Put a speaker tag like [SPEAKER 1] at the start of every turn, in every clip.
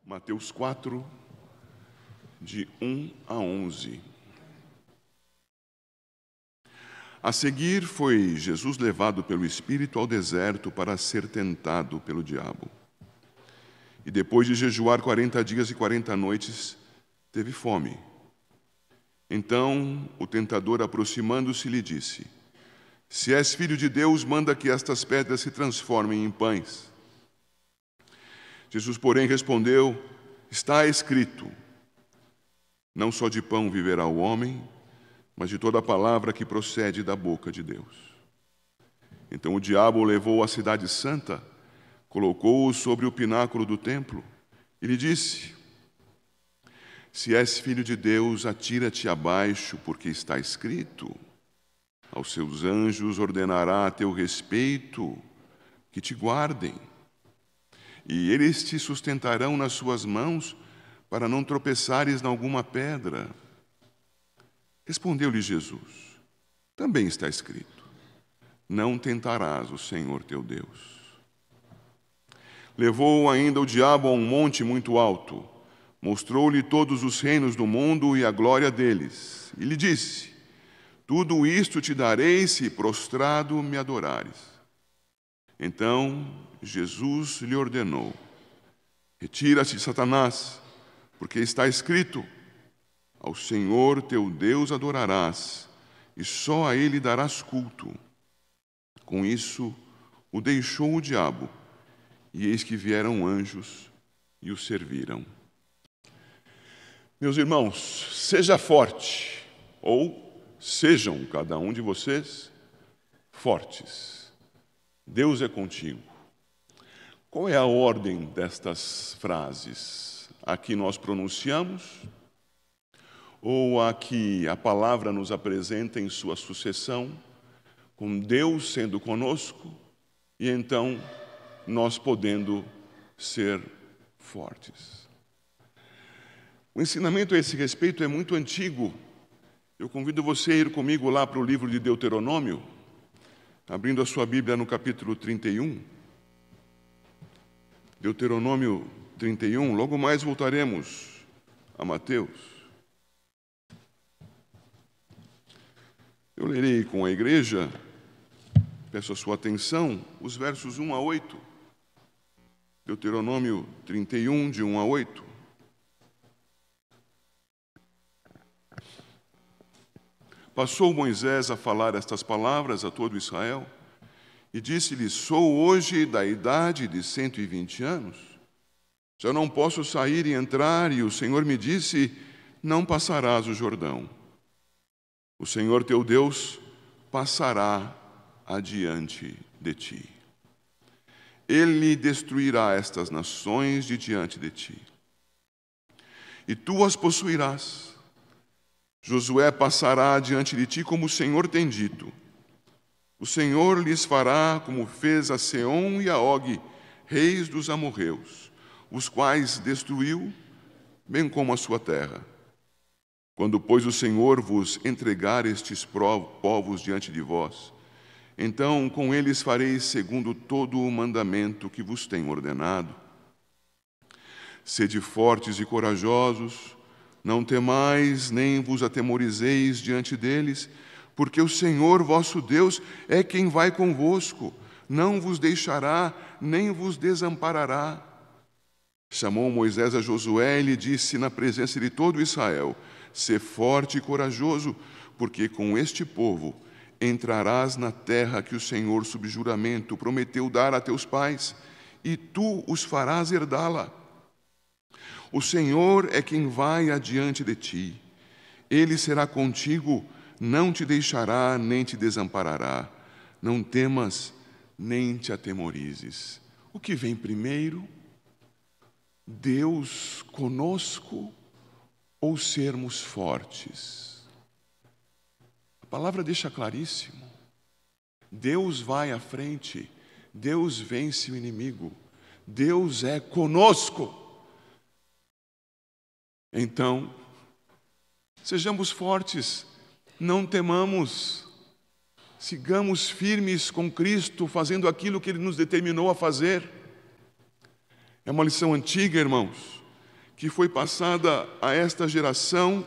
[SPEAKER 1] Mateus 4, de 1 a 11. A seguir foi Jesus levado pelo Espírito ao deserto para ser tentado pelo diabo. E depois de jejuar 40 dias e 40 noites, teve fome. Então o tentador, aproximando-se, lhe disse: Se és filho de Deus, manda que estas pedras se transformem em pães. Jesus, porém, respondeu: Está escrito: Não só de pão viverá o homem, mas de toda a palavra que procede da boca de Deus. Então o diabo o levou à cidade santa, colocou-o sobre o pináculo do templo e lhe disse: Se és filho de Deus, atira-te abaixo, porque está escrito: Aos seus anjos ordenará a teu respeito que te guardem, e eles te sustentarão nas suas mãos, para não tropeçares em alguma pedra. Respondeu-lhe Jesus: Também está escrito: Não tentarás o Senhor teu Deus. Levou ainda o diabo a um monte muito alto, mostrou-lhe todos os reinos do mundo e a glória deles, e lhe disse: Tudo isto te darei se prostrado me adorares. Então Jesus lhe ordenou: Retira-te, Satanás, porque está escrito: Ao Senhor teu Deus adorarás, e só a Ele darás culto. Com isso o deixou o diabo, e eis que vieram anjos e o serviram. Meus irmãos, seja forte, ou sejam cada um de vocês fortes. Deus é contigo. Qual é a ordem destas frases? A que nós pronunciamos ou a que a palavra nos apresenta em sua sucessão, com Deus sendo conosco e então nós podendo ser fortes? O ensinamento a esse respeito é muito antigo. Eu convido você a ir comigo lá para o livro de Deuteronômio, abrindo a sua Bíblia no capítulo 31. Deuteronômio 31, logo mais voltaremos a Mateus. Eu lerei com a igreja, peço a sua atenção, os versos 1 a 8. Deuteronômio 31, de 1 a 8. Passou Moisés a falar estas palavras a todo Israel e disse-lhes: Sou hoje da idade de 120 anos. Já não posso sair e entrar, e o Senhor me disse: Não passarás o Jordão. O Senhor teu Deus passará adiante de ti. Ele destruirá estas nações de diante de ti, e tu as possuirás. Josué passará diante de ti como o Senhor tem dito. O Senhor lhes fará como fez a Seom e a Og, reis dos amorreus, os quais destruiu, bem como a sua terra. Quando, pois, o Senhor vos entregar estes povos diante de vós, então com eles fareis segundo todo o mandamento que vos tenho ordenado. Sede fortes e corajosos, não temais, nem vos atemorizeis diante deles, porque o Senhor vosso Deus é quem vai convosco, não vos deixará, nem vos desamparará. Chamou Moisés a Josué e lhe disse na presença de todo Israel: Sê forte e corajoso, porque com este povo entrarás na terra que o Senhor, sob juramento, prometeu dar a teus pais, e tu os farás herdá-la. O Senhor é quem vai adiante de ti. Ele será contigo, não te deixará, nem te desamparará. Não temas, nem te atemorizes. O que vem primeiro? Deus conosco ou sermos fortes? A palavra deixa claríssimo. Deus vai à frente. Deus vence o inimigo. Deus é conosco. Então, sejamos fortes, não temamos, sigamos firmes com Cristo, fazendo aquilo que Ele nos determinou a fazer. É uma lição antiga, irmãos, que foi passada a esta geração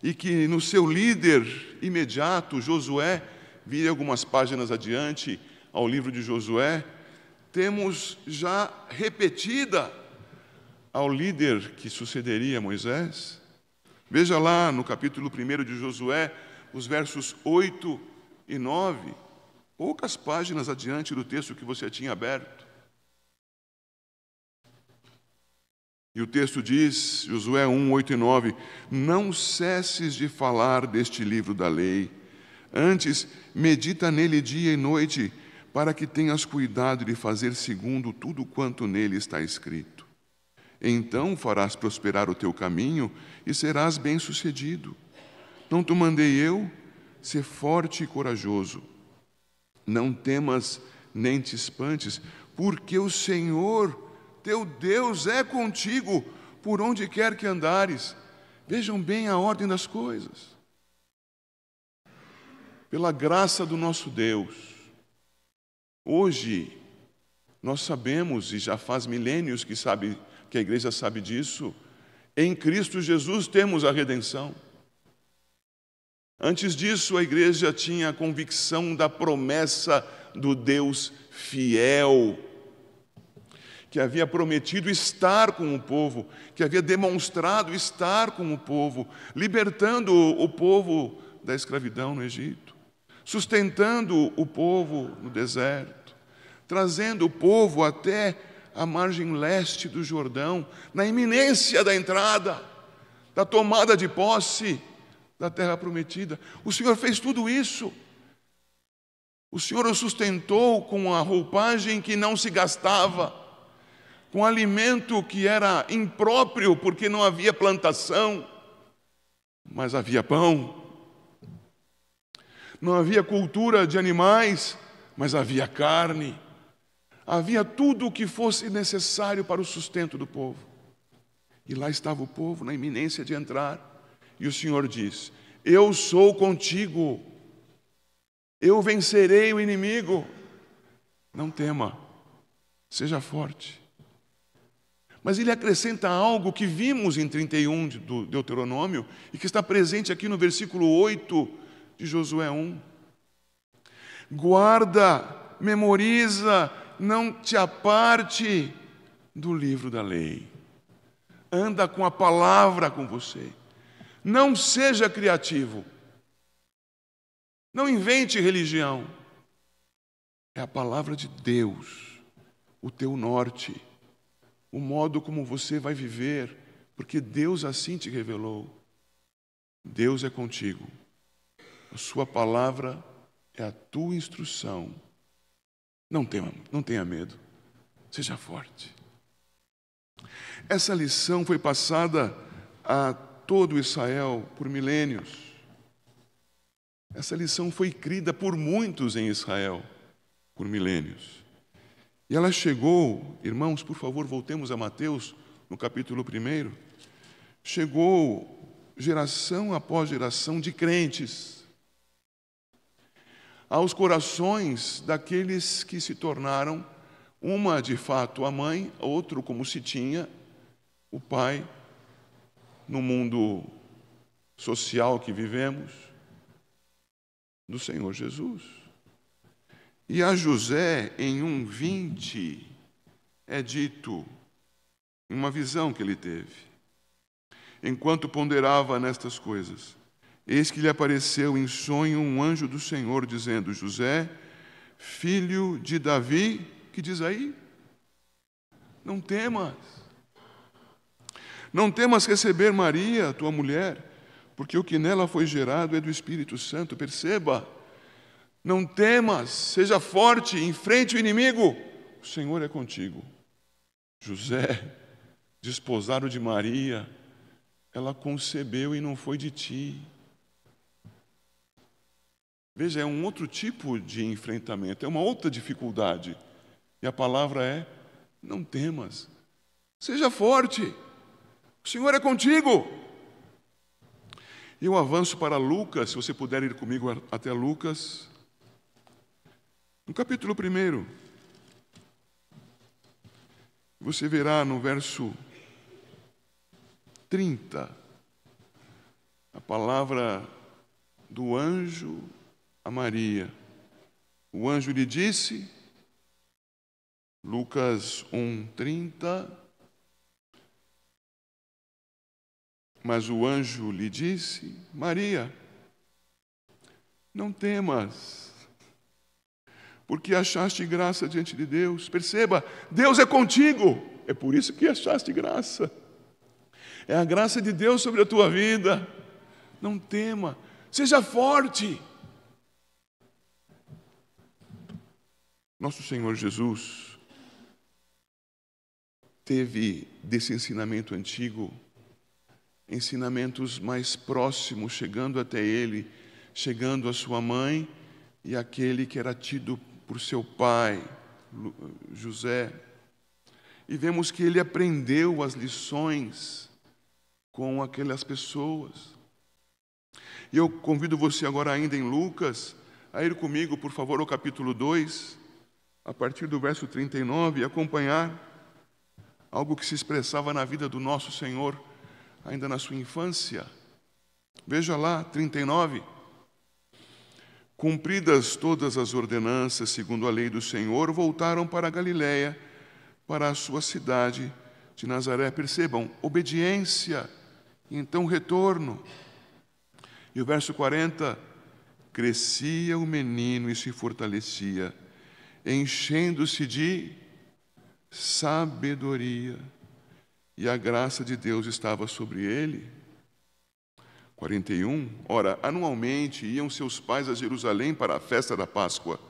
[SPEAKER 1] e que no seu líder imediato, Josué, vire algumas páginas adiante ao livro de Josué, temos já repetida ao líder que sucederia Moisés. Veja lá no capítulo 1 de Josué, os versos 8 e 9, poucas páginas adiante do texto que você tinha aberto. E o texto diz, Josué 1, 8 e 9, não cesses de falar deste livro da lei, antes medita nele dia e noite, para que tenhas cuidado de fazer segundo tudo quanto nele está escrito. Então farás prosperar o teu caminho e serás bem-sucedido. Não te mandei eu? Sê forte e corajoso. Não temas nem te espantes, porque o Senhor, teu Deus, é contigo por onde quer que andares. Vejam bem a ordem das coisas. Pela graça do nosso Deus, hoje nós sabemos, e já faz milênios que a igreja sabe disso, em Cristo Jesus temos a redenção. Antes disso, a igreja tinha a convicção da promessa do Deus fiel, que havia prometido estar com o povo, que havia demonstrado estar com o povo, libertando o povo da escravidão no Egito, sustentando o povo no deserto, trazendo o povo até a margem leste do Jordão, na iminência da entrada, da tomada de posse da terra prometida. O Senhor fez tudo isso. O Senhor o sustentou com a roupagem que não se gastava, com alimento que era impróprio, porque não havia plantação, mas havia pão. Não havia cultura de animais, mas havia carne. Havia tudo o que fosse necessário para o sustento do povo. E lá estava o povo, na iminência de entrar. E o Senhor diz, eu sou contigo, eu vencerei o inimigo. Não tema, seja forte. Mas ele acrescenta algo que vimos em 31 do Deuteronômio e que está presente aqui no versículo 8 de Josué 1. Guarda, memoriza, não te aparte do livro da lei. Anda com a palavra com você. Não seja criativo. Não invente religião. É a palavra de Deus, o teu norte, o modo como você vai viver, porque Deus assim te revelou. Deus é contigo. A sua palavra é a tua instrução. Não tenha medo. Seja forte. Essa lição foi passada a todo Israel por milênios. Essa lição foi crida por muitos em Israel por milênios. E ela chegou, irmãos, por favor, voltemos a Mateus, no capítulo 1. Chegou geração após geração de crentes aos corações daqueles que se tornaram, uma de fato a mãe, outro como se tinha, o pai, no mundo social que vivemos, do Senhor Jesus. E a José, em 1:20, é dito, em uma visão que ele teve, enquanto ponderava nestas coisas, eis que lhe apareceu em sonho um anjo do Senhor, dizendo, José, filho de Davi, que diz aí? Não temas. Não temas receber Maria, tua mulher, porque o que nela foi gerado é do Espírito Santo. Perceba, não temas, seja forte, enfrente o inimigo. O Senhor é contigo. José, desposado de Maria, ela concebeu e não foi de ti. Veja, é um outro tipo de enfrentamento, é uma outra dificuldade. E a palavra é, não temas, seja forte. O Senhor é contigo. Eu avanço para Lucas, se você puder ir comigo até Lucas. No capítulo 1, você verá no verso 30, a palavra do anjo a Maria. O anjo lhe disse, Lucas 1:30, mas o anjo lhe disse, Maria, não temas, porque achaste graça diante de Deus. Perceba, Deus é contigo, é por isso que achaste graça. É a graça de Deus sobre a tua vida. Não tema, seja forte. Nosso Senhor Jesus teve desse ensinamento antigo ensinamentos mais próximos, chegando até ele, chegando à sua mãe e aquele que era tido por seu pai, José. E vemos que ele aprendeu as lições com aquelas pessoas. E eu convido você agora ainda em Lucas a ir comigo, por favor, ao capítulo 2, a partir do verso 39, e acompanhar algo que se expressava na vida do nosso Senhor, ainda na sua infância. Veja lá, 39. Cumpridas todas as ordenanças segundo a lei do Senhor, voltaram para a Galiléia, para a sua cidade de Nazaré. Percebam, obediência, e então retorno. E o verso 40, crescia o menino e se fortalecia, enchendo-se de sabedoria, e a graça de Deus estava sobre ele. 41, ora, anualmente iam seus pais a Jerusalém para a festa da Páscoa.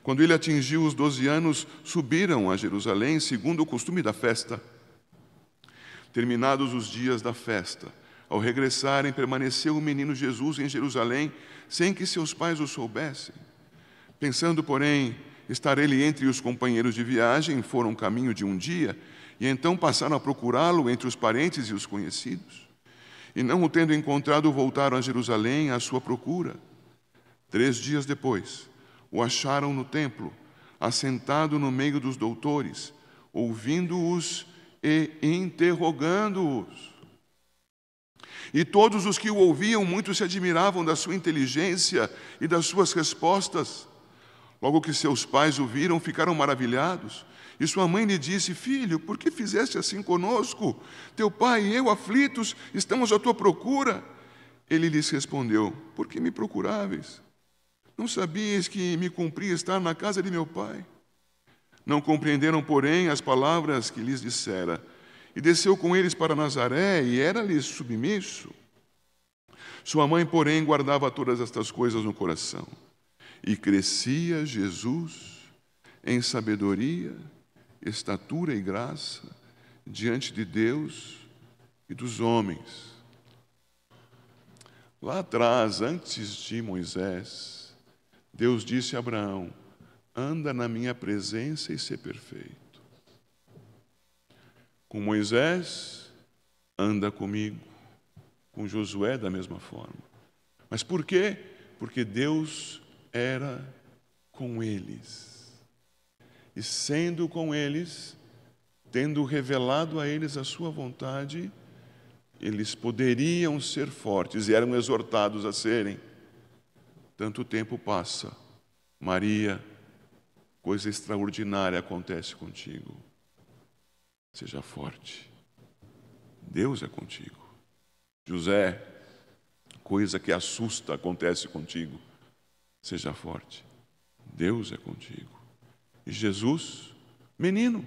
[SPEAKER 1] Quando ele atingiu os 12 anos, subiram a Jerusalém, segundo o costume da festa. Terminados os dias da festa, ao regressarem, permaneceu o menino Jesus em Jerusalém, sem que seus pais o soubessem. Pensando, porém, estar ele entre os companheiros de viagem, foram caminho de um dia, e então passaram a procurá-lo entre os parentes e os conhecidos. E não o tendo encontrado, voltaram a Jerusalém à sua procura. 3 dias depois, o acharam no templo, assentado no meio dos doutores, ouvindo-os e interrogando-os. E todos os que o ouviam, muito se admiravam da sua inteligência e das suas respostas. Logo que seus pais o viram, ficaram maravilhados. E sua mãe lhe disse, filho, por que fizeste assim conosco? Teu pai e eu, aflitos, estamos à tua procura. Ele lhes respondeu, por que me procuráveis? Não sabias que me cumpria estar na casa de meu pai? Não compreenderam, porém, as palavras que lhes dissera. E desceu com eles para Nazaré, e era-lhes submisso. Sua mãe, porém, guardava todas estas coisas no coração. E crescia Jesus em sabedoria, estatura e graça diante de Deus e dos homens. Lá atrás, antes de Moisés, Deus disse a Abraão, anda na minha presença e sê perfeito. Com Moisés, anda comigo. Com Josué, da mesma forma. Mas por quê? Porque Deus era com eles. E sendo com eles, tendo revelado a eles a sua vontade, eles poderiam ser fortes e eram exortados a serem. Tanto tempo passa, Maria, coisa extraordinária acontece contigo. Seja forte, Deus é contigo. José, coisa que assusta acontece contigo. Seja forte, Deus é contigo. E Jesus, menino,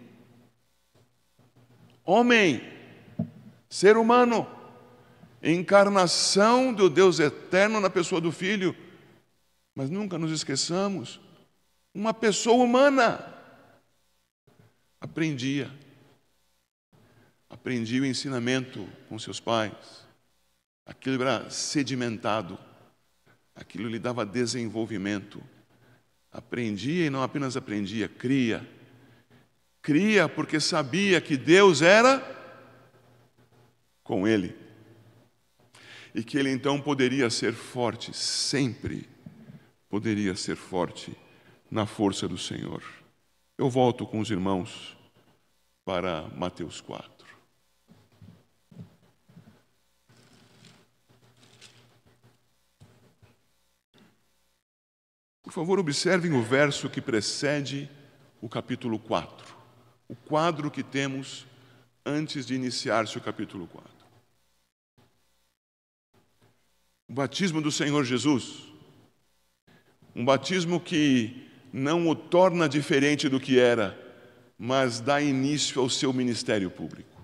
[SPEAKER 1] homem, ser humano, encarnação do Deus eterno na pessoa do Filho. Mas nunca nos esqueçamos, uma pessoa humana. Aprendia o ensinamento com seus pais. Aquilo era sedimentado, aquilo lhe dava desenvolvimento. Aprendia e não apenas aprendia, cria. Cria porque sabia que Deus era com ele. E que ele então poderia ser forte, sempre poderia ser forte na força do Senhor. Eu volto com os irmãos para Mateus 4. favor, observem o verso que precede o capítulo 4, o quadro que temos antes de iniciar-se o capítulo 4. O batismo do Senhor Jesus, um batismo que não o torna diferente do que era, mas dá início ao seu ministério público.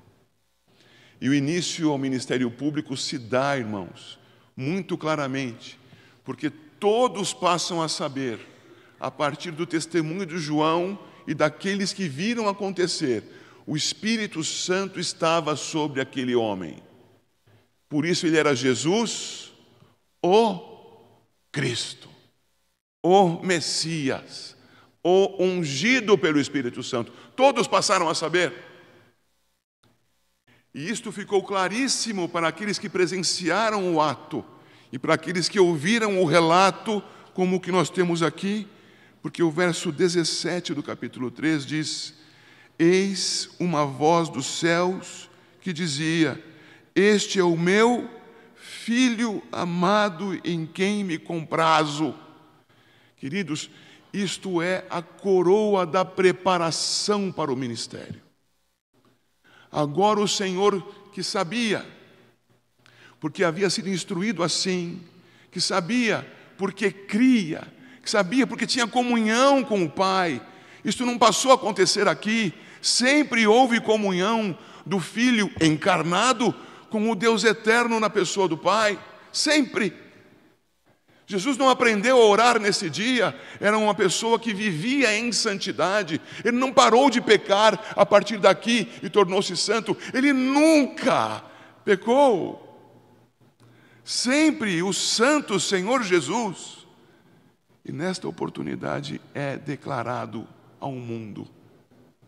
[SPEAKER 1] E o início ao ministério público se dá, irmãos, muito claramente, porque todos passam a saber, a partir do testemunho de João e daqueles que viram acontecer, o Espírito Santo estava sobre aquele homem. Por isso ele era Jesus, o Cristo, o Messias, o ungido pelo Espírito Santo. Todos passaram a saber. E isto ficou claríssimo para aqueles que presenciaram o ato e para aqueles que ouviram o relato, como o que nós temos aqui, porque o verso 17 do capítulo 3 diz: eis uma voz dos céus que dizia: este é o meu Filho amado em quem me comprazo. Queridos, isto é a coroa da preparação para o ministério. Agora o Senhor, que sabia, porque havia sido instruído assim, que sabia porque cria, que sabia porque tinha comunhão com o Pai. Isto não passou a acontecer aqui. Sempre houve comunhão do Filho encarnado com o Deus eterno na pessoa do Pai. Sempre. Jesus não aprendeu a orar nesse dia, era uma pessoa que vivia em santidade. Ele não parou de pecar a partir daqui e tornou-se santo. Ele nunca pecou. Sempre o santo Senhor Jesus. E nesta oportunidade é declarado ao mundo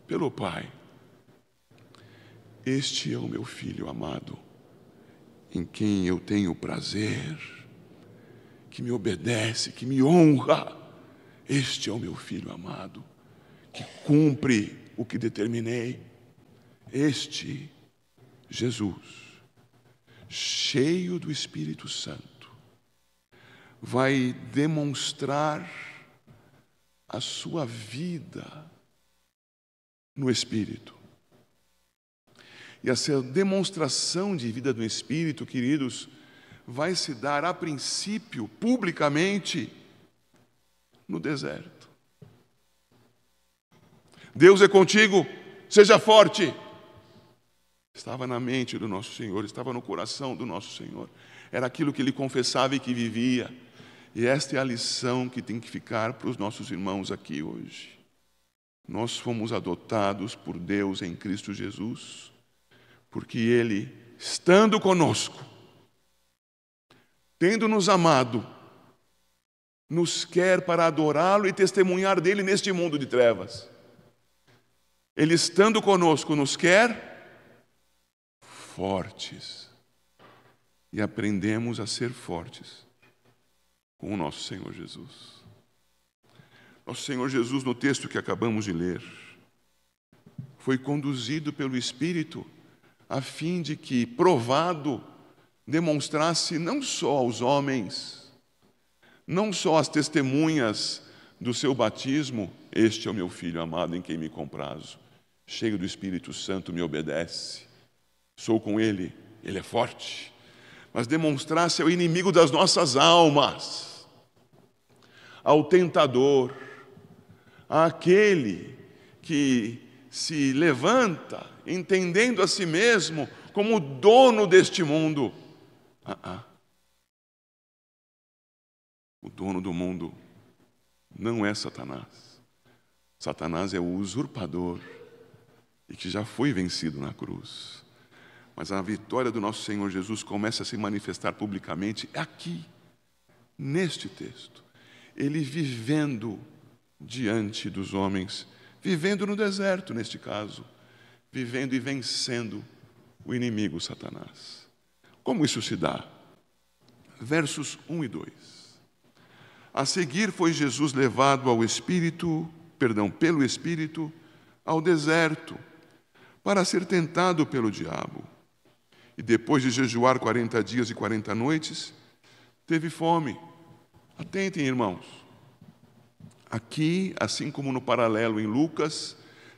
[SPEAKER 1] pelo Pai: este é o meu Filho amado, em quem eu tenho prazer, que me obedece, que me honra. Este é o meu Filho amado, que cumpre o que determinei. Este Jesus, cheio do Espírito Santo, vai demonstrar a sua vida no Espírito. E essa demonstração de vida do Espírito, queridos, vai se dar a princípio, publicamente, no deserto. Deus é contigo, seja forte. Estava na mente do nosso Senhor, estava no coração do nosso Senhor. Era aquilo que ele confessava e que vivia. E esta é a lição que tem que ficar para os nossos irmãos aqui hoje. Nós fomos adotados por Deus em Cristo Jesus, porque Ele, estando conosco, tendo nos amado, nos quer para adorá-lo e testemunhar dele neste mundo de trevas. Ele, estando conosco, nos quer fortes. E aprendemos a ser fortes com o nosso Senhor Jesus. Nosso Senhor Jesus, no texto que acabamos de ler, foi conduzido pelo Espírito a fim de que, provado, demonstrasse não só aos homens, não só às testemunhas do seu batismo: este é o meu Filho amado em quem me comprazo, cheio do Espírito Santo, me obedece, sou com ele, ele é forte, mas demonstrasse ao inimigo das nossas almas, ao tentador, àquele que se levanta entendendo a si mesmo como dono deste mundo. O dono do mundo não é Satanás. Satanás é o usurpador e que já foi vencido na cruz. Mas a vitória do nosso Senhor Jesus começa a se manifestar publicamente aqui, neste texto. Ele vivendo diante dos homens, vivendo no deserto, neste caso, vivendo e vencendo o inimigo Satanás. Como isso se dá? Versos 1 e 2. A seguir foi Jesus levado pelo Espírito, ao deserto, para ser tentado pelo diabo. E depois de jejuar 40 dias e 40 noites, teve fome. Atentem, irmãos. aqui, assim como no paralelo em Lucas,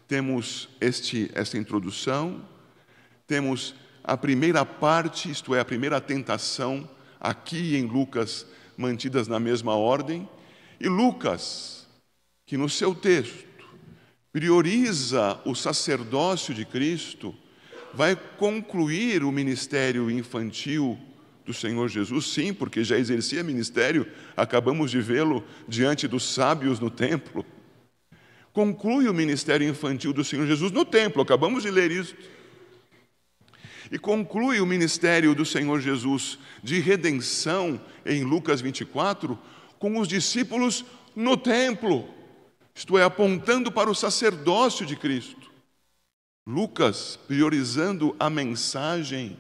[SPEAKER 1] temos esta introdução, temos a primeira parte, isto é, a primeira tentação, aqui em Lucas, mantidas na mesma ordem, e Lucas, que no seu texto prioriza o sacerdócio de Cristo, vai concluir o ministério infantil do Senhor Jesus, sim, porque já exercia ministério, acabamos de vê-lo diante dos sábios no templo. Conclui o ministério infantil do Senhor Jesus no templo, acabamos de ler isso. E conclui o ministério do Senhor Jesus de redenção em Lucas 24 com os discípulos no templo, isto é, apontando para o sacerdócio de Cristo. Lucas, priorizando a mensagem,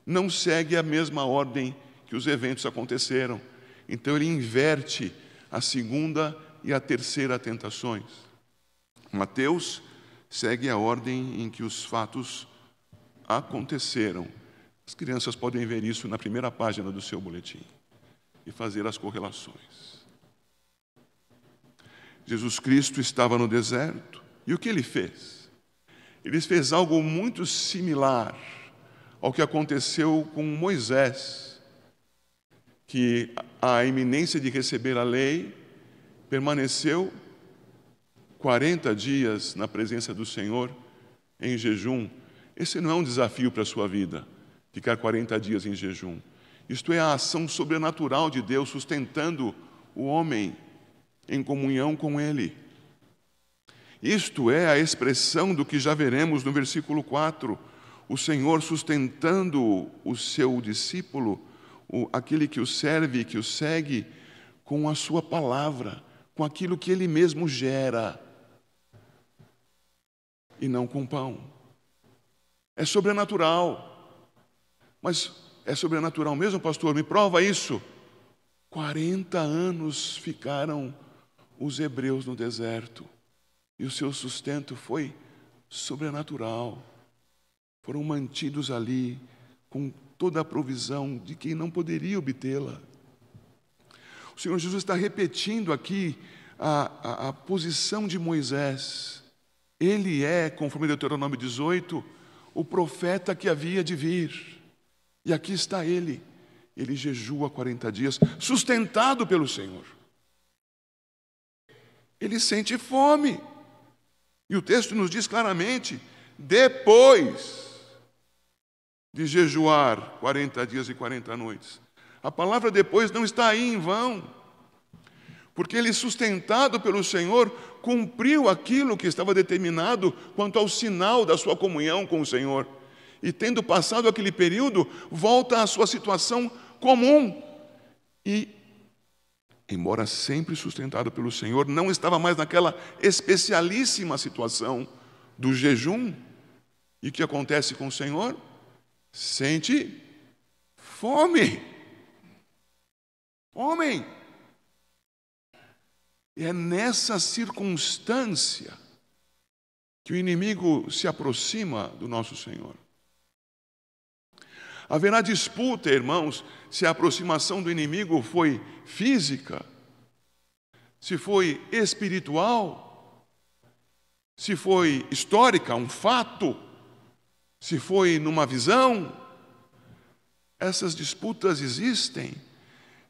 [SPEAKER 1] não segue a mesma ordem que os eventos aconteceram. Então ele inverte a segunda e a terceira tentações. Mateus segue a ordem em que os fatos aconteceram. As crianças podem ver isso na primeira página do seu boletim e fazer as correlações. Jesus Cristo estava no deserto e o que ele fez? Ele fez algo muito similar ao que aconteceu com Moisés, que a iminência de receber a lei permaneceu 40 dias na presença do Senhor em jejum. Esse não é um desafio para a sua vida, ficar 40 dias em jejum. Isto é a ação sobrenatural de Deus sustentando o homem em comunhão com Ele. Isto é a expressão do que já veremos no versículo 4, o Senhor sustentando o seu discípulo, aquele que o serve e que o segue, com a sua palavra, com aquilo que Ele mesmo gera, e não com pão. É sobrenatural. Mas é sobrenatural mesmo, pastor? Me prova isso. 40 anos ficaram os hebreus no deserto, e o seu sustento foi sobrenatural. Foram mantidos ali com toda a provisão de quem não poderia obtê-la. O Senhor Jesus está repetindo aqui a posição de Moisés. Ele é, conforme Deuteronômio 18, o profeta que havia de vir. E aqui está ele. Ele jejua 40 dias, sustentado pelo Senhor. Ele sente fome. E o texto nos diz claramente, depois de jejuar 40 dias e 40 noites. A palavra depois não está aí em vão, porque ele, sustentado pelo Senhor, cumpriu aquilo que estava determinado quanto ao sinal da sua comunhão com o Senhor. E tendo passado aquele período, volta à sua situação comum. E, embora sempre sustentado pelo Senhor, não estava mais naquela especialíssima situação do jejum. E o que acontece com o Senhor? Sente fome. Homem. E é nessa circunstância que o inimigo se aproxima do nosso Senhor. Haverá disputa, irmãos, se a aproximação do inimigo foi física, se foi espiritual, se foi histórica, um fato, se foi numa visão. Essas disputas existem,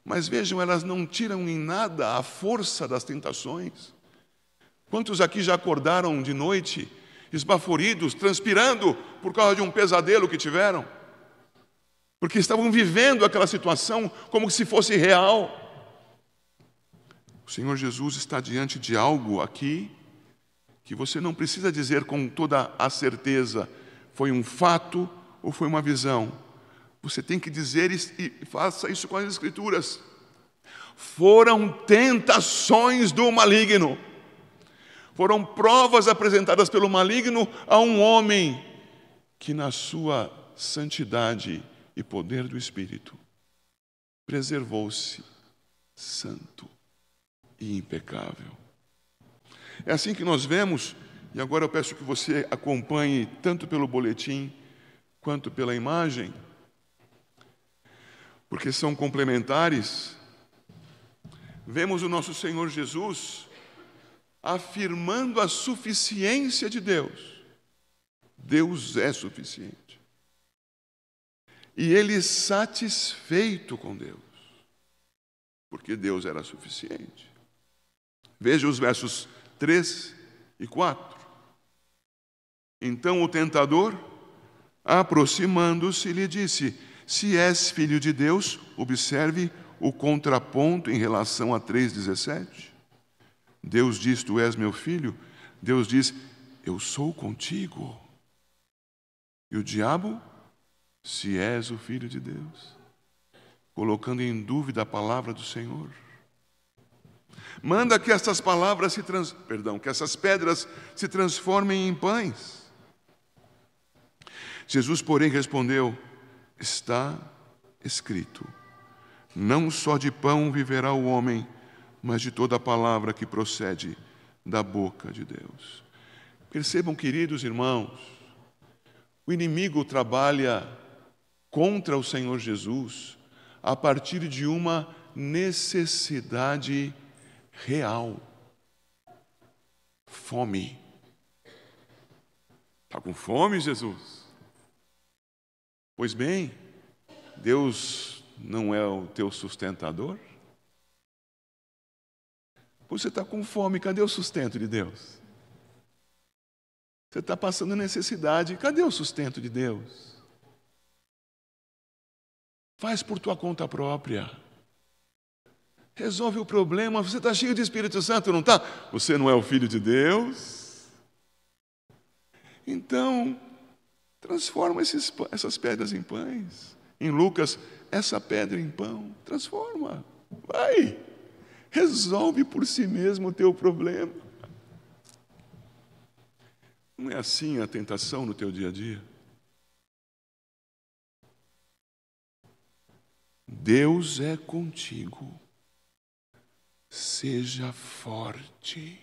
[SPEAKER 1] mas vejam, elas não tiram em nada a força das tentações. Quantos aqui já acordaram de noite, esbaforidos, transpirando por causa de um pesadelo que tiveram? Porque estavam vivendo aquela situação como se fosse real. O Senhor Jesus está diante de algo aqui que você não precisa dizer com toda a certeza, foi um fato ou foi uma visão. Você tem que dizer, e faça isso com as Escrituras, foram tentações do maligno. Foram provas apresentadas pelo maligno a um homem que na sua santidade e poder do Espírito preservou-se santo e impecável. É assim que nós vemos, e agora eu peço que você acompanhe tanto pelo boletim quanto pela imagem, porque são complementares. Vemos o nosso Senhor Jesus afirmando a suficiência de Deus. Deus é suficiente. E ele satisfeito com Deus, porque Deus era suficiente. Veja os versos 3 e 4. Então o tentador, aproximando-se, lhe disse: se és filho de Deus, observe o contraponto em relação a 3,17. Deus diz: tu és meu filho. Deus diz: eu sou contigo. E o diabo: se és o filho de Deus, colocando em dúvida a palavra do Senhor. Manda que essas palavras que essas pedras se transformem em pães. Jesus, porém, respondeu: está escrito, não só de pão viverá o homem, mas de toda a palavra que procede da boca de Deus. Percebam, queridos irmãos, o inimigo trabalha contra o Senhor Jesus a partir de uma necessidade real. Fome. Está com fome, Jesus? Pois bem, Deus não é o teu sustentador? Você está com fome, cadê o sustento de Deus? Você está passando necessidade, cadê o sustento de Deus? Faz por tua conta própria. Resolve o problema. Você está cheio de Espírito Santo, não está? Você não é o Filho de Deus? Então, transforma essas pedras em pães. Em Lucas, essa pedra em pão. Transforma. Vai. Resolve por si mesmo o teu problema. Não é assim a tentação no teu dia a dia? Deus é contigo. Seja forte.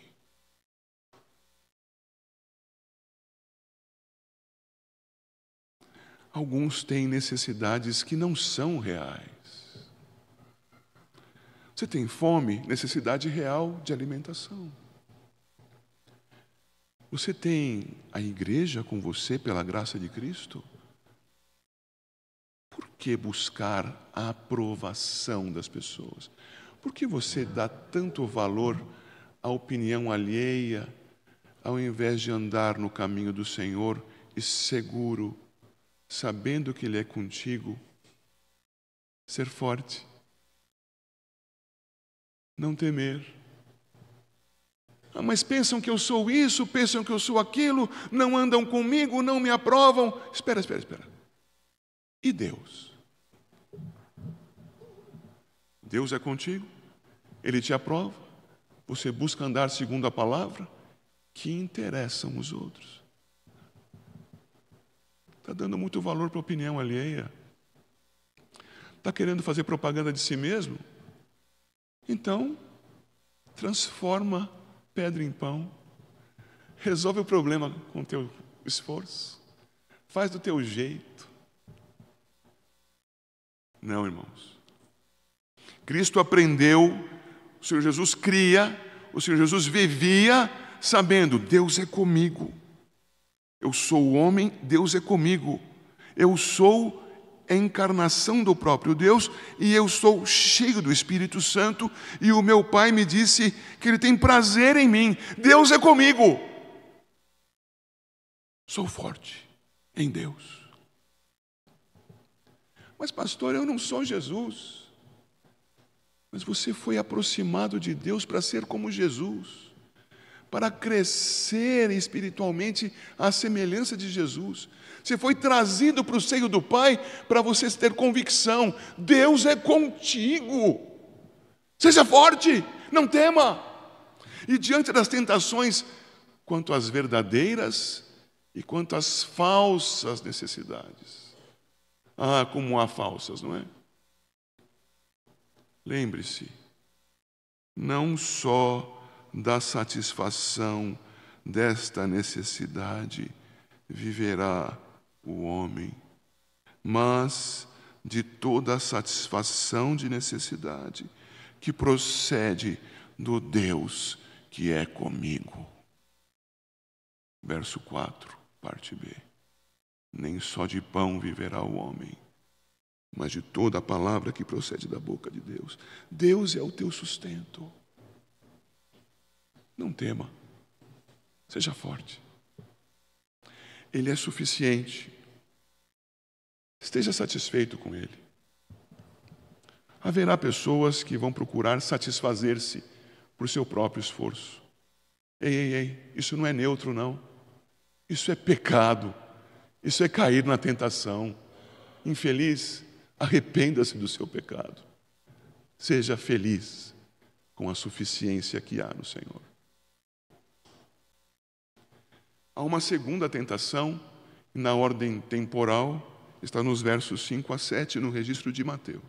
[SPEAKER 1] Alguns têm necessidades que não são reais. Você tem fome, necessidade real de alimentação. Você tem a igreja com você pela graça de Cristo? Por que buscar a aprovação das pessoas? Por que você dá tanto valor à opinião alheia, ao invés de andar no caminho do Senhor e seguro, sabendo que Ele é contigo? Ser forte. Não temer. Mas pensam que eu sou isso, pensam que eu sou aquilo, não andam comigo, não me aprovam. Espera. E Deus? Deus é contigo, Ele te aprova, você busca andar segundo a palavra, que interessam os outros. Está dando muito valor para a opinião alheia. Está querendo fazer propaganda de si mesmo? Então, transforma pedra em pão. Resolve o problema com o teu esforço. Faz do teu jeito. Não, irmãos. Cristo aprendeu, o Senhor Jesus cria, o Senhor Jesus vivia sabendo: Deus é comigo. Eu sou o homem, Deus é comigo. Eu sou a encarnação do próprio Deus e eu sou cheio do Espírito Santo e o meu Pai me disse que Ele tem prazer em mim. Deus é comigo. Sou forte em Deus. Mas pastor, eu não sou Jesus. Mas você foi aproximado de Deus para ser como Jesus, para crescer espiritualmente à semelhança de Jesus. Você foi trazido para o seio do Pai para você ter convicção: Deus é contigo. Seja forte, não tema. E diante das tentações, quanto às verdadeiras e quanto às falsas necessidades. Como há falsas, não é? Lembre-se, não só da satisfação desta necessidade viverá o homem, mas de toda a satisfação de necessidade que procede do Deus que é comigo. Verso 4, parte B. Nem só de pão viverá o homem, mas de toda a palavra que procede da boca de Deus. Deus é o teu sustento. Não tema, seja forte. Ele é suficiente. Esteja satisfeito com Ele. Haverá pessoas que vão procurar satisfazer-se por seu próprio esforço. Ei, isso não é neutro, não. Isso é pecado. Isso é cair na tentação. Infeliz, arrependa-se do seu pecado. Seja feliz com a suficiência que há no Senhor. Há uma segunda tentação, na ordem temporal, está nos versos 5 a 7, no registro de Mateus.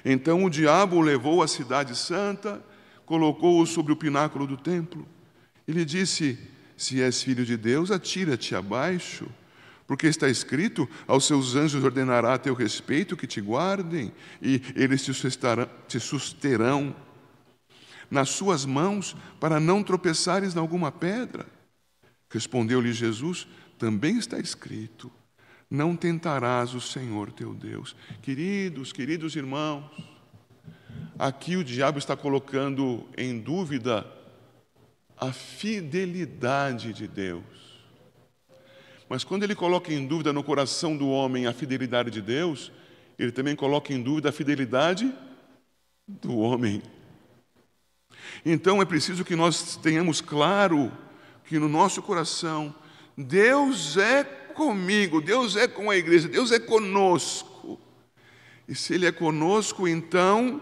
[SPEAKER 1] Então o diabo o levou à cidade santa, colocou-o sobre o pináculo do templo. E lhe disse: se és filho de Deus, atira-te abaixo, porque está escrito: aos seus anjos ordenará a teu respeito que te guardem, e eles te susterão nas suas mãos, para não tropeçares em alguma pedra. Respondeu-lhe Jesus: também está escrito: não tentarás o Senhor teu Deus. Queridos irmãos, aqui o diabo está colocando em dúvida a fidelidade de Deus. Mas quando ele coloca em dúvida no coração do homem a fidelidade de Deus, ele também coloca em dúvida a fidelidade do homem. Então é preciso que nós tenhamos claro que no nosso coração Deus é comigo, Deus é com a igreja, Deus é conosco. E se Ele é conosco, então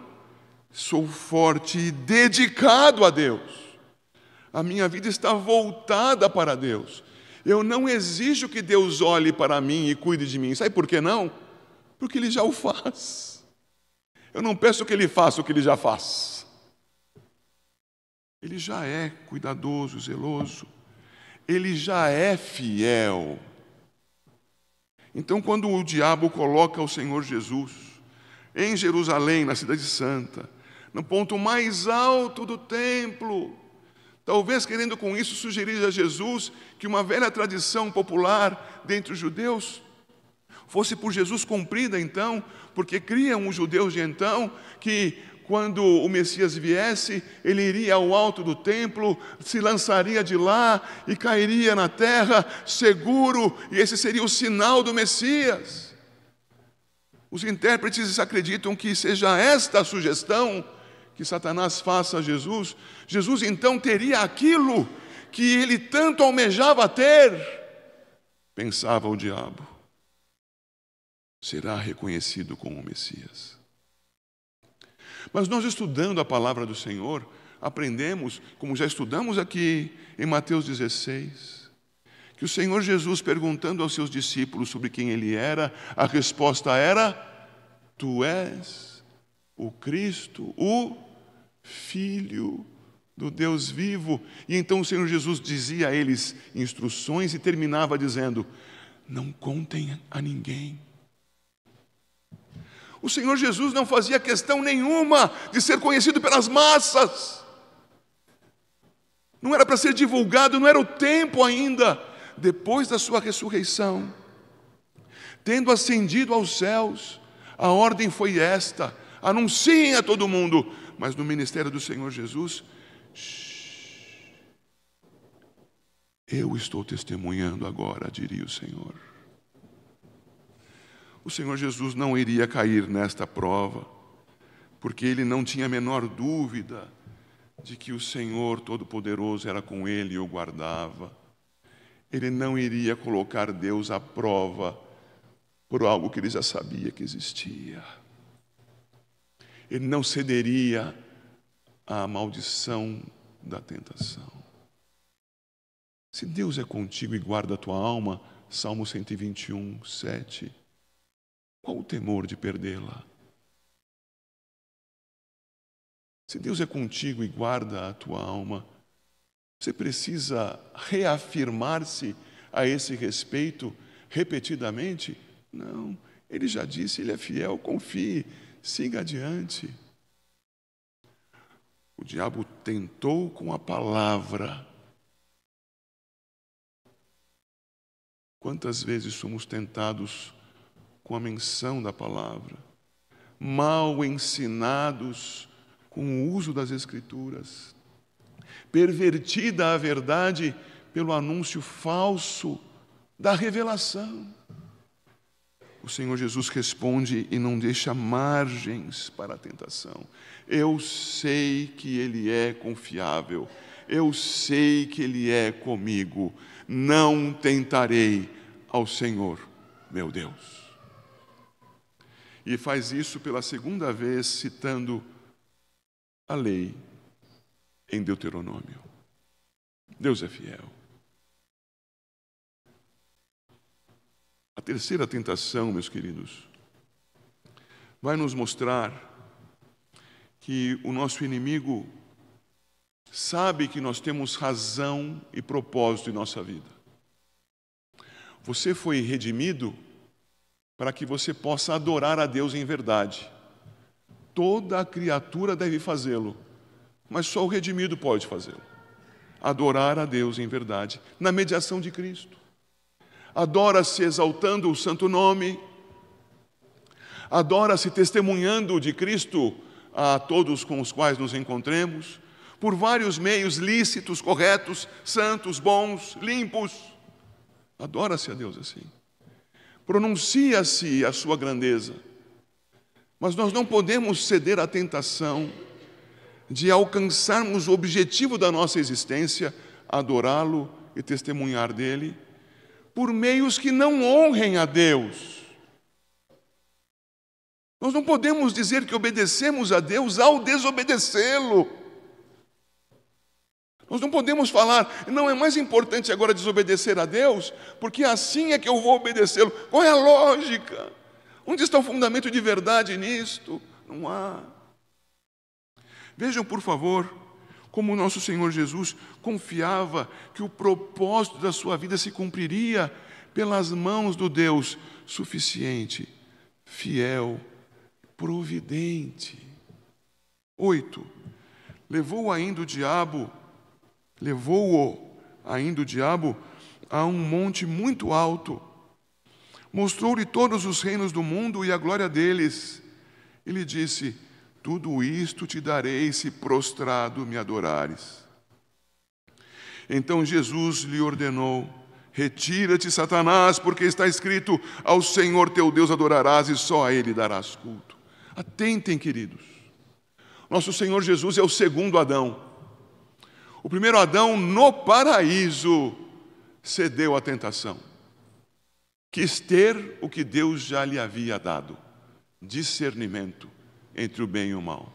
[SPEAKER 1] sou forte e dedicado a Deus. A minha vida está voltada para Deus. Eu não exijo que Deus olhe para mim e cuide de mim. Sabe por que não? Porque Ele já o faz. Eu não peço que Ele faça o que Ele já faz. Ele já é cuidadoso, zeloso. Ele já é fiel. Então, quando o diabo coloca o Senhor Jesus em Jerusalém, na cidade santa, no ponto mais alto do templo, talvez querendo com isso sugerir a Jesus que uma velha tradição popular dentre os judeus fosse por Jesus cumprida então, porque criam os judeus de então que quando o Messias viesse, ele iria ao alto do templo, se lançaria de lá e cairia na terra seguro, e esse seria o sinal do Messias. Os intérpretes acreditam que seja esta a sugestão que Satanás faça a Jesus. Jesus então teria aquilo que ele tanto almejava ter. Pensava o diabo: será reconhecido como o Messias. Mas nós, estudando a palavra do Senhor, aprendemos, como já estudamos aqui em Mateus 16, que o Senhor Jesus, perguntando aos seus discípulos sobre quem Ele era, a resposta era: tu és o Cristo, o Filho do Deus vivo. E então o Senhor Jesus dizia a eles instruções e terminava dizendo: não contem a ninguém. O Senhor Jesus não fazia questão nenhuma de ser conhecido pelas massas. Não era para ser divulgado, não era o tempo ainda. Depois da sua ressurreição, tendo ascendido aos céus, a ordem foi esta: anunciem a todo mundo. Mas no ministério do Senhor Jesus, eu estou testemunhando agora, diria o Senhor. O Senhor Jesus não iria cair nesta prova, porque ele não tinha a menor dúvida de que o Senhor Todo-Poderoso era com ele e o guardava. Ele não iria colocar Deus à prova por algo que ele já sabia que existia. Ele não cederia à maldição da tentação. Se Deus é contigo e guarda a tua alma, Salmo 121, 7, qual o temor de perdê-la? Se Deus é contigo e guarda a tua alma, você precisa reafirmar-se a esse respeito repetidamente? Não, ele já disse, ele é fiel, confie, siga adiante. O diabo tentou com a palavra. Quantas vezes somos tentados com a menção da palavra, mal ensinados com o uso das Escrituras, pervertida a verdade pelo anúncio falso da revelação. O Senhor Jesus responde e não deixa margens para a tentação. Eu sei que Ele é confiável, eu sei que Ele é comigo, não tentarei ao Senhor, meu Deus. E faz isso pela segunda vez, citando a lei em Deuteronômio. Deus é fiel. A terceira tentação, meus queridos, vai nos mostrar que o nosso inimigo sabe que nós temos razão e propósito em nossa vida. Você foi redimido para que você possa adorar a Deus em verdade. Toda a criatura deve fazê-lo, mas só o redimido pode fazê-lo. Adorar a Deus em verdade, na mediação de Cristo. Adora-se exaltando o santo nome, adora-se testemunhando de Cristo a todos com os quais nos encontremos, por vários meios lícitos, corretos, santos, bons, limpos. Adora-se a Deus assim. Pronuncia-se a sua grandeza. Mas nós não podemos ceder à tentação de alcançarmos o objetivo da nossa existência, adorá-lo e testemunhar dele, por meios que não honrem a Deus. Nós não podemos dizer que obedecemos a Deus ao desobedecê-lo. Nós não podemos falar, não é mais importante agora desobedecer a Deus, porque assim é que eu vou obedecê-lo. Qual é a lógica? Onde está o fundamento de verdade nisto? Não há. Vejam, por favor, como o nosso Senhor Jesus confiava que o propósito da sua vida se cumpriria pelas mãos do Deus suficiente, fiel, providente. 8. Levou-o ainda o diabo a um monte muito alto, mostrou-lhe todos os reinos do mundo e a glória deles, e lhe disse: tudo isto te darei se prostrado me adorares. Então Jesus lhe ordenou: retira-te, Satanás, porque está escrito: ao Senhor teu Deus adorarás e só a Ele darás culto. Atentem, queridos. Nosso Senhor Jesus é o segundo Adão. O primeiro Adão, no paraíso, cedeu à tentação. Quis ter o que Deus já lhe havia dado: discernimento entre o bem e o mal.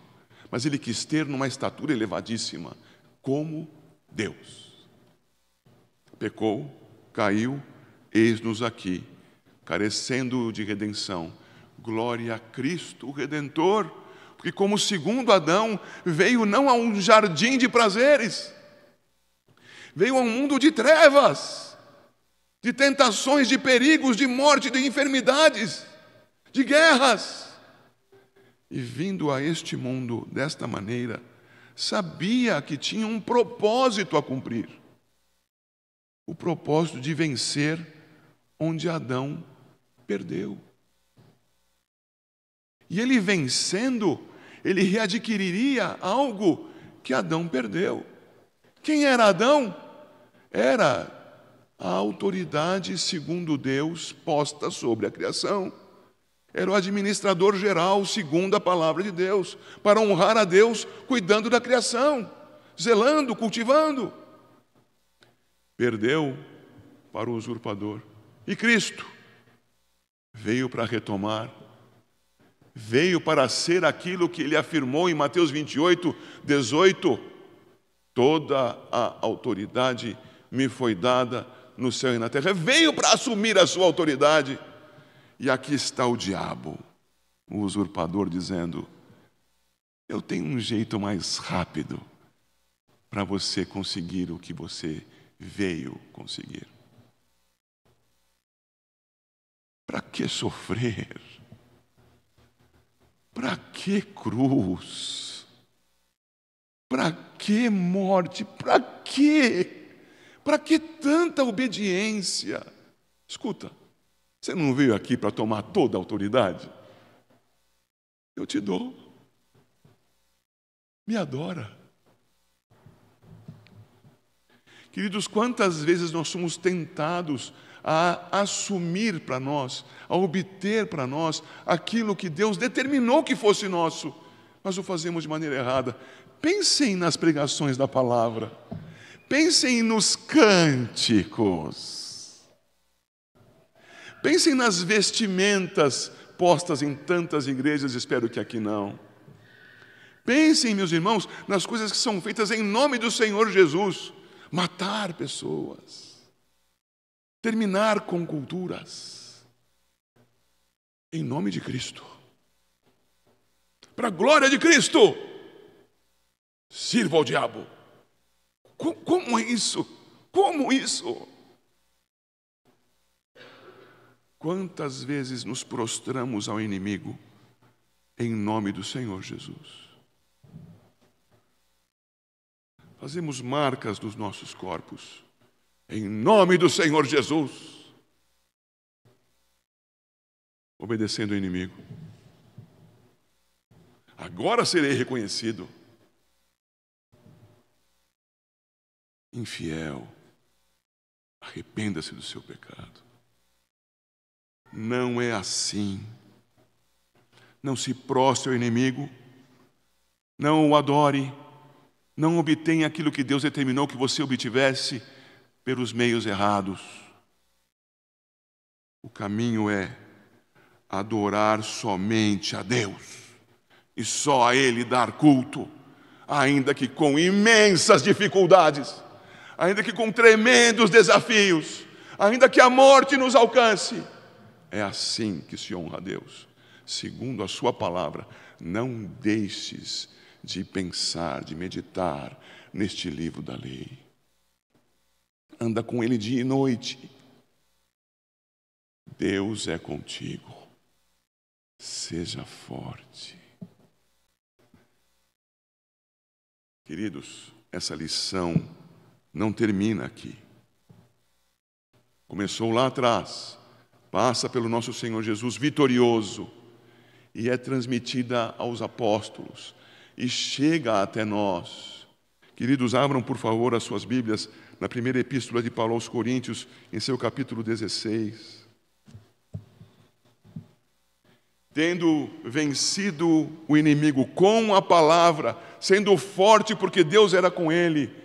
[SPEAKER 1] Mas ele quis ter numa estatura elevadíssima, como Deus. Pecou, caiu, eis-nos aqui, carecendo de redenção. Glória a Cristo, o Redentor, porque como segundo Adão, veio não a um jardim de prazeres, veio a um mundo de trevas, de tentações, de perigos, de morte, de enfermidades, de guerras. E vindo a este mundo desta maneira, sabia que tinha um propósito a cumprir. O propósito de vencer onde Adão perdeu. E ele vencendo, ele readquiriria algo que Adão perdeu. Quem era Adão? Era a autoridade, segundo Deus, posta sobre a criação. Era o administrador geral, segundo a palavra de Deus, para honrar a Deus, cuidando da criação, zelando, cultivando. Perdeu para o usurpador. E Cristo veio para retomar, veio para ser aquilo que ele afirmou em Mateus 28, 18: toda a autoridade me foi dada no céu e na terra. Veio para assumir a sua autoridade. E aqui está o diabo, o usurpador, dizendo: eu tenho um jeito mais rápido para você conseguir o que você veio conseguir. Para que sofrer? Para que cruz? Para que morte? Para quê? Para que tanta obediência? Escuta, você não veio aqui para tomar toda a autoridade? Eu te dou. Me adora. Queridos, quantas vezes nós somos tentados a assumir para nós, a obter para nós aquilo que Deus determinou que fosse nosso, mas o fazemos de maneira errada. Pensem nas pregações da palavra, pensem nos cânticos, pensem nas vestimentas postas em tantas igrejas, espero que aqui não. Pensem, meus irmãos, nas coisas que são feitas em nome do Senhor Jesus. Matar pessoas, terminar com culturas, em nome de Cristo, para a glória de Cristo. Sirva ao diabo. Como é isso? Como isso? Quantas vezes nos prostramos ao inimigo em nome do Senhor Jesus? Fazemos marcas nos nossos corpos, em nome do Senhor Jesus, obedecendo ao inimigo. Agora serei reconhecido. Infiel, arrependa-se do seu pecado. Não é assim. Não se prostre ao inimigo, não o adore, não obtenha aquilo que Deus determinou que você obtivesse pelos meios errados. O caminho é adorar somente a Deus e só a Ele dar culto, ainda que com imensas dificuldades, ainda que com tremendos desafios, ainda que a morte nos alcance. É assim que se honra a Deus, segundo a sua palavra. Não deixes de pensar, de meditar neste livro da lei. Anda com ele dia e noite. Deus é contigo. Seja forte. Queridos, essa lição não termina aqui. Começou lá atrás, passa pelo nosso Senhor Jesus vitorioso e é transmitida aos apóstolos e chega até nós. Queridos, abram por favor as suas Bíblias na primeira epístola de Paulo aos Coríntios, em seu capítulo 16. Tendo vencido o inimigo com a palavra, sendo forte porque Deus era com ele,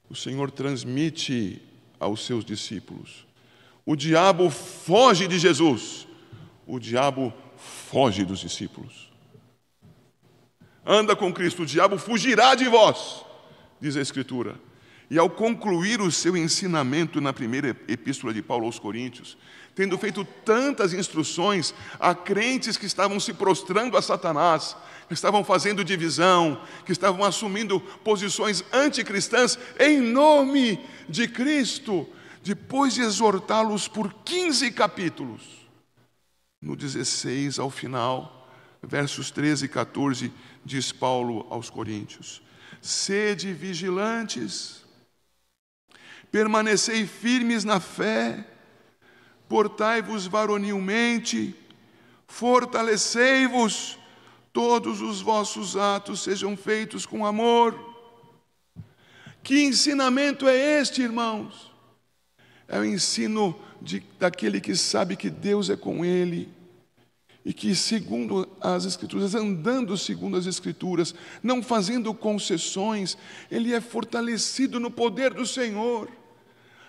[SPEAKER 1] o Senhor transmite aos seus discípulos: o diabo foge de Jesus, o diabo foge dos discípulos. Anda com Cristo, o diabo fugirá de vós, diz a Escritura. E ao concluir o seu ensinamento na primeira epístola de Paulo aos Coríntios, tendo feito tantas instruções a crentes que estavam se prostrando a Satanás, que estavam fazendo divisão, que estavam assumindo posições anticristãs em nome de Cristo, depois de exortá-los por 15 capítulos, no 16 ao final, versos 13 e 14, diz Paulo aos Coríntios: sede vigilantes, permanecei firmes na fé, portai-vos varonilmente, fortalecei-vos, todos os vossos atos sejam feitos com amor. Que ensinamento é este, irmãos? É o ensino daquele que sabe que Deus é com ele e que, segundo as Escrituras, andando segundo as Escrituras, não fazendo concessões, ele é fortalecido no poder do Senhor.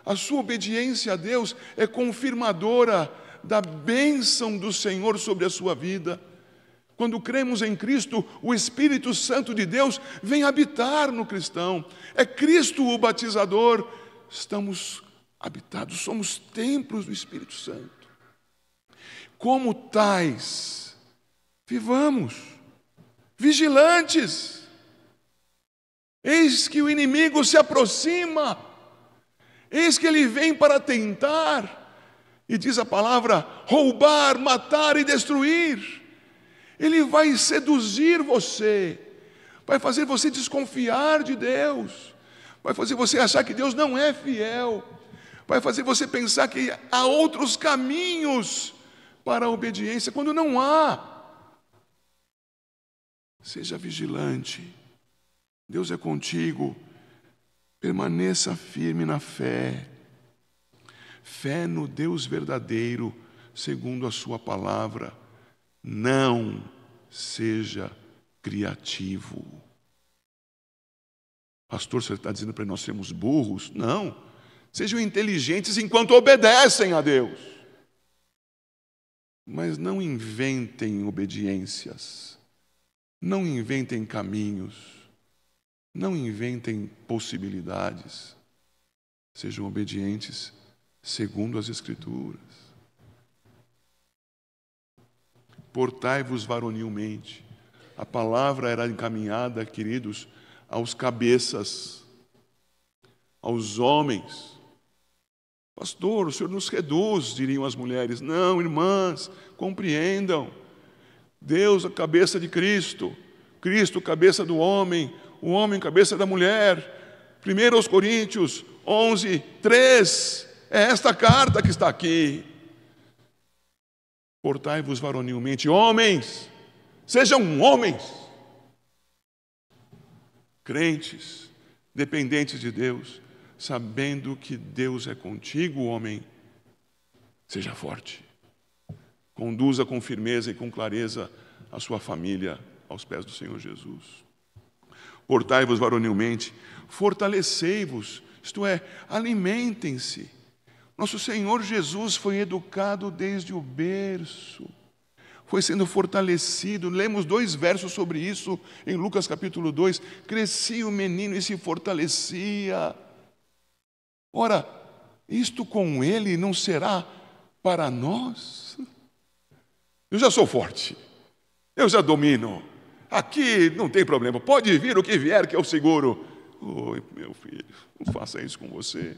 [SPEAKER 1] A sua obediência a Deus é confirmadora da bênção do Senhor sobre a sua vida. Quando cremos em Cristo, o Espírito Santo de Deus vem habitar no cristão. É Cristo o batizador. Estamos habitados, somos templos do Espírito Santo. Como tais, vivamos vigilantes. Eis que o inimigo se aproxima. Eis que ele vem para tentar, e diz a palavra, roubar, matar e destruir. Ele vai seduzir você, vai fazer você desconfiar de Deus, vai fazer você achar que Deus não é fiel, vai fazer você pensar que há outros caminhos para a obediência, quando não há. Seja vigilante, Deus é contigo, permaneça firme na fé, fé no Deus verdadeiro, segundo a sua palavra. Não seja criativo. Pastor, você está dizendo para nós sermos burros? Não. Sejam inteligentes enquanto obedecem a Deus. Mas não inventem obediências. Não inventem caminhos. Não inventem possibilidades. Sejam obedientes segundo as Escrituras. Portai-vos varonilmente. A palavra era encaminhada, queridos, aos cabeças, aos homens. Pastor, o Senhor nos reduz, diriam as mulheres. Não, irmãs, compreendam. Deus, a cabeça de Cristo. Cristo, cabeça do homem. O homem, cabeça da mulher. 1 aos Coríntios 11, 3. É esta carta que está aqui. Portai-vos varonilmente. Homens, sejam homens. Crentes, dependentes de Deus, sabendo que Deus é contigo, homem, seja forte. Conduza com firmeza e com clareza a sua família aos pés do Senhor Jesus. Portai-vos varonilmente, fortalecei-vos, isto é, alimentem-se. Nosso Senhor Jesus foi educado desde o berço, foi sendo fortalecido. Lemos 2 versos sobre isso em Lucas capítulo 2. Crescia o menino e se fortalecia. Ora, isto com ele não será para nós? Eu já sou forte, eu já domino, aqui não tem problema, pode vir o que vier que eu seguro. Oi, meu filho, não faça isso com você.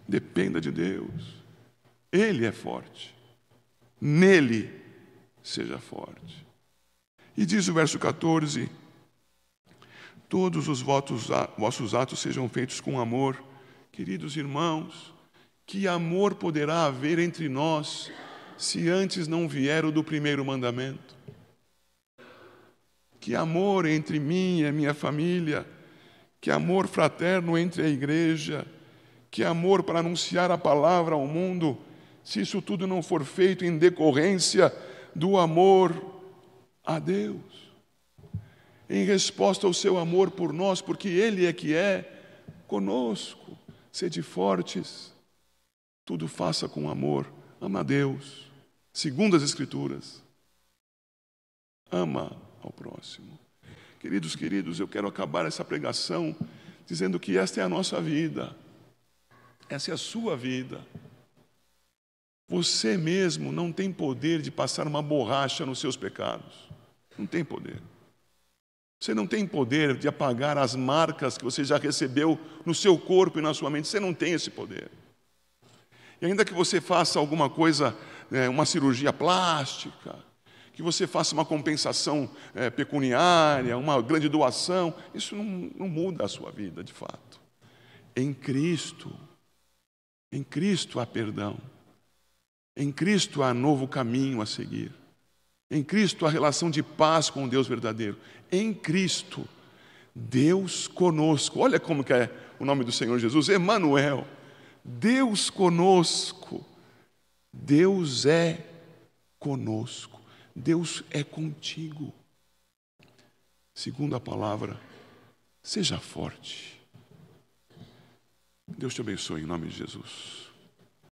[SPEAKER 1] Dependa de Deus. Ele é forte. Nele seja forte. E diz o verso 14: todos os vossos atos sejam feitos com amor. Queridos irmãos, que amor poderá haver entre nós se antes não vier o do primeiro mandamento? Que amor entre mim e a minha família, que amor fraterno entre a igreja, que amor para anunciar a palavra ao mundo, se isso tudo não for feito em decorrência do amor a Deus, em resposta ao seu amor por nós, porque Ele é que é conosco. Sede fortes, tudo faça com amor, ama a Deus, segundo as Escrituras, ama ao próximo. Queridos, eu quero acabar essa pregação dizendo que esta é a nossa vida. Essa é a sua vida. Você mesmo não tem poder de passar uma borracha nos seus pecados. Não tem poder. Você não tem poder de apagar as marcas que você já recebeu no seu corpo e na sua mente. Você não tem esse poder. E ainda que você faça alguma coisa, uma cirurgia plástica, que você faça uma compensação pecuniária, uma grande doação, isso não muda a sua vida de fato. Em Cristo há perdão. Em Cristo há novo caminho a seguir. Em Cristo há relação de paz com o Deus verdadeiro. Em Cristo, Deus conosco. Olha como que é o nome do Senhor Jesus, Emanuel. Deus conosco. Deus é conosco. Deus é contigo. Segundo a palavra, seja forte. Deus te abençoe em nome de Jesus.